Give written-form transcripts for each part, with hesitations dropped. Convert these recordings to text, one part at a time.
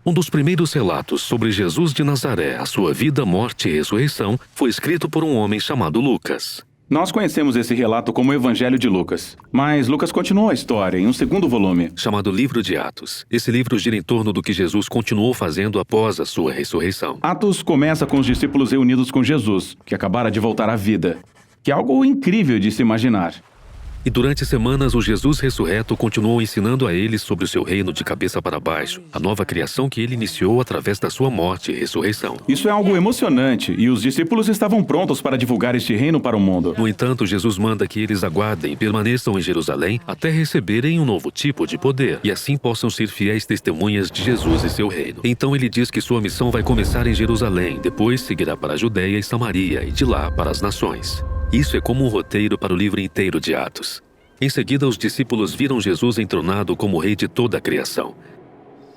Um dos primeiros relatos sobre Jesus de Nazaré, a sua vida, morte e ressurreição, foi escrito por um homem chamado Lucas. Nós conhecemos esse relato como o Evangelho de Lucas. Mas Lucas continuou a história em um segundo volume, Chamado Livro de Atos. Esse livro gira em torno do que Jesus continuou fazendo após a sua ressurreição. Atos começa com os discípulos reunidos com Jesus, que acabara de voltar à vida. Que é algo incrível de se imaginar. E durante semanas, o Jesus ressurreto continuou ensinando a eles sobre o seu reino de cabeça para baixo, a nova criação que ele iniciou através da sua morte e ressurreição. Isso é algo emocionante, e os discípulos estavam prontos para divulgar este reino para o mundo. No entanto, Jesus manda que eles aguardem e permaneçam em Jerusalém até receberem um novo tipo de poder, e assim possam ser fiéis testemunhas de Jesus e seu reino. Então ele diz que sua missão vai começar em Jerusalém, depois seguirá para a Judéia e Samaria, e de lá para as nações. Isso é como um roteiro para o livro inteiro de Atos. Em seguida, os discípulos viram Jesus entronado como rei de toda a criação.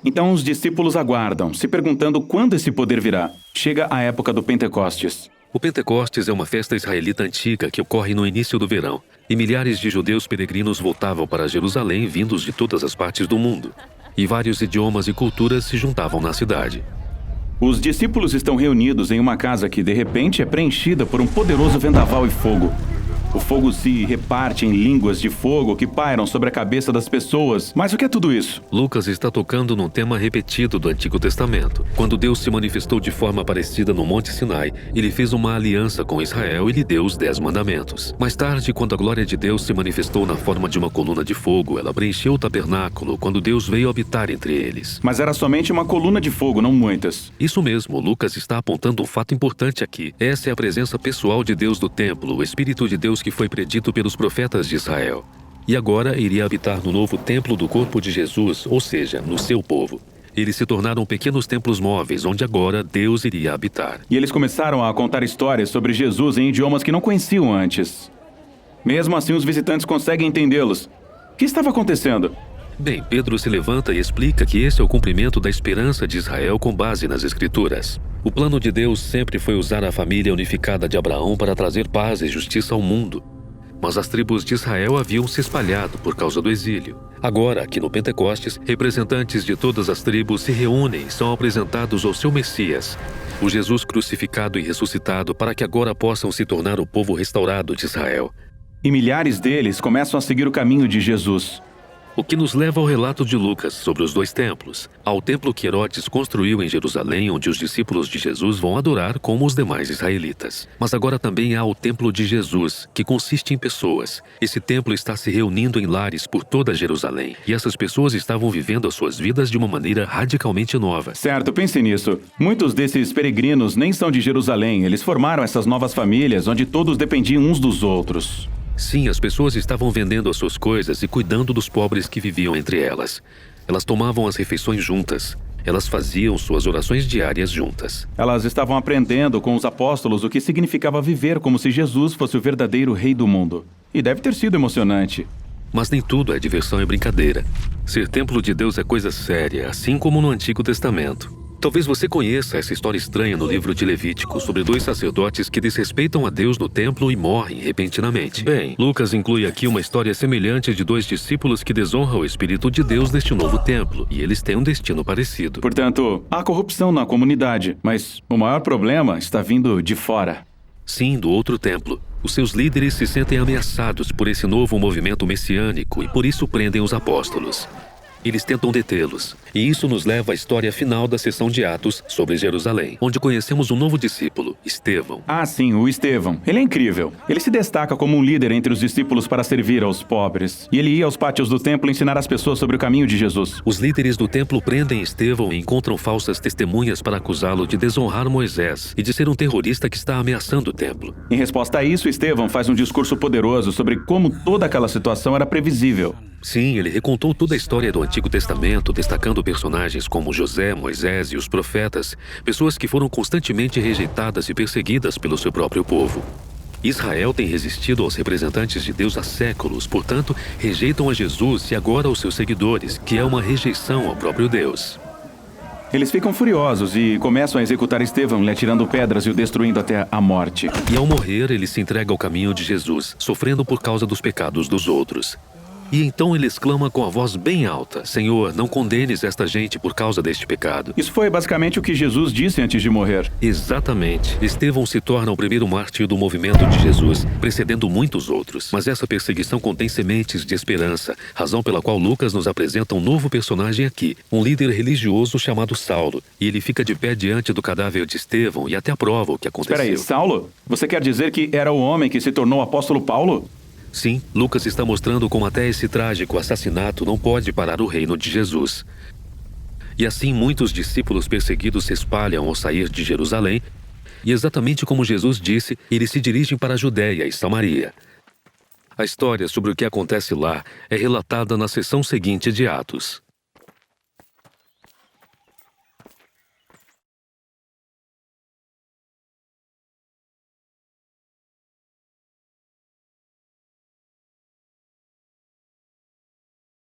Então os discípulos aguardam, se perguntando quando esse poder virá. Chega a época do Pentecostes. O Pentecostes é uma festa israelita antiga que ocorre no início do verão, e milhares de judeus peregrinos voltavam para Jerusalém vindos de todas as partes do mundo. E vários idiomas e culturas se juntavam na cidade. Os discípulos estão reunidos em uma casa que, de repente, é preenchida por um poderoso vendaval e fogo. O fogo se reparte em línguas de fogo que pairam sobre a cabeça das pessoas. Mas o que é tudo isso? Lucas está tocando num tema repetido do Antigo Testamento. Quando Deus se manifestou de forma parecida no Monte Sinai, ele fez uma aliança com Israel e lhe deu os 10 mandamentos. Mais tarde, quando a glória de Deus se manifestou na forma de uma coluna de fogo, ela preencheu o tabernáculo quando Deus veio habitar entre eles. Mas era somente uma coluna de fogo, não muitas. Isso mesmo, Lucas está apontando um fato importante aqui. Essa é a presença pessoal de Deus no templo, o Espírito de Deus que foi predito pelos profetas de Israel. E agora iria habitar no novo templo do corpo de Jesus, ou seja, no seu povo. Eles se tornaram pequenos templos móveis, onde agora Deus iria habitar. E eles começaram a contar histórias sobre Jesus em idiomas que não conheciam antes. Mesmo assim, os visitantes conseguem entendê-los. O que estava acontecendo? Bem, Pedro se levanta e explica que esse é o cumprimento da esperança de Israel com base nas Escrituras. O plano de Deus sempre foi usar a família unificada de Abraão para trazer paz e justiça ao mundo. Mas as tribos de Israel haviam se espalhado por causa do exílio. Agora, aqui no Pentecostes, representantes de todas as tribos se reúnem e são apresentados ao seu Messias, o Jesus crucificado e ressuscitado, para que agora possam se tornar o povo restaurado de Israel. E milhares deles começam a seguir o caminho de Jesus. O que nos leva ao relato de Lucas sobre os 2 templos. Há o templo que Herodes construiu em Jerusalém, onde os discípulos de Jesus vão adorar como os demais israelitas. Mas agora também há o templo de Jesus, que consiste em pessoas. Esse templo está se reunindo em lares por toda Jerusalém. E essas pessoas estavam vivendo as suas vidas de uma maneira radicalmente nova. Certo, pense nisso. Muitos desses peregrinos nem são de Jerusalém. Eles formaram essas novas famílias, onde todos dependiam uns dos outros. Sim, as pessoas estavam vendendo as suas coisas e cuidando dos pobres que viviam entre elas. Elas tomavam as refeições juntas. Elas faziam suas orações diárias juntas. Elas estavam aprendendo com os apóstolos o que significava viver como se Jesus fosse o verdadeiro rei do mundo. E deve ter sido emocionante. Mas nem tudo é diversão e brincadeira. Ser templo de Deus é coisa séria, assim como no Antigo Testamento. Talvez você conheça essa história estranha no livro de Levítico sobre 2 sacerdotes que desrespeitam a Deus no templo e morrem repentinamente. Bem, Lucas inclui aqui uma história semelhante de 2 discípulos que desonram o Espírito de Deus neste novo templo, e eles têm um destino parecido. Portanto, há corrupção na comunidade, mas o maior problema está vindo de fora. Sim, do outro templo. Os seus líderes se sentem ameaçados por esse novo movimento messiânico e por isso prendem os apóstolos. Eles tentam detê-los. E isso nos leva à história final da sessão de Atos sobre Jerusalém, onde conhecemos um novo discípulo, Estevão. Ah, sim, o Estevão. Ele é incrível. Ele se destaca como um líder entre os discípulos para servir aos pobres. E ele ia aos pátios do templo ensinar as pessoas sobre o caminho de Jesus. Os líderes do templo prendem Estevão e encontram falsas testemunhas para acusá-lo de desonrar Moisés e de ser um terrorista que está ameaçando o templo. Em resposta a isso, Estevão faz um discurso poderoso sobre como toda aquela situação era previsível. Sim, ele recontou toda a história do Antigo Testamento, destacando personagens como José, Moisés e os profetas, pessoas que foram constantemente rejeitadas e perseguidas pelo seu próprio povo. Israel tem resistido aos representantes de Deus há séculos, portanto, rejeitam a Jesus e agora aos seus seguidores, que é uma rejeição ao próprio Deus. Eles ficam furiosos e começam a executar Estevão, lhe atirando pedras e o destruindo até a morte. E ao morrer, ele se entrega ao caminho de Jesus, sofrendo por causa dos pecados dos outros. E então ele exclama com a voz bem alta: Senhor, não condenes esta gente por causa deste pecado. Isso foi basicamente o que Jesus disse antes de morrer. Exatamente. Estevão se torna o primeiro mártir do movimento de Jesus, precedendo muitos outros. Mas essa perseguição contém sementes de esperança, razão pela qual Lucas nos apresenta um novo personagem aqui, um líder religioso chamado Saulo. E ele fica de pé diante do cadáver de Estevão e até aprova o que aconteceu. Espera aí, Saulo? Você quer dizer que era o homem que se tornou o apóstolo Paulo? Sim, Lucas está mostrando como até esse trágico assassinato não pode parar o reino de Jesus. E assim muitos discípulos perseguidos se espalham ao sair de Jerusalém, e exatamente como Jesus disse, eles se dirigem para a Judéia e Samaria. A história sobre o que acontece lá é relatada na seção seguinte de Atos.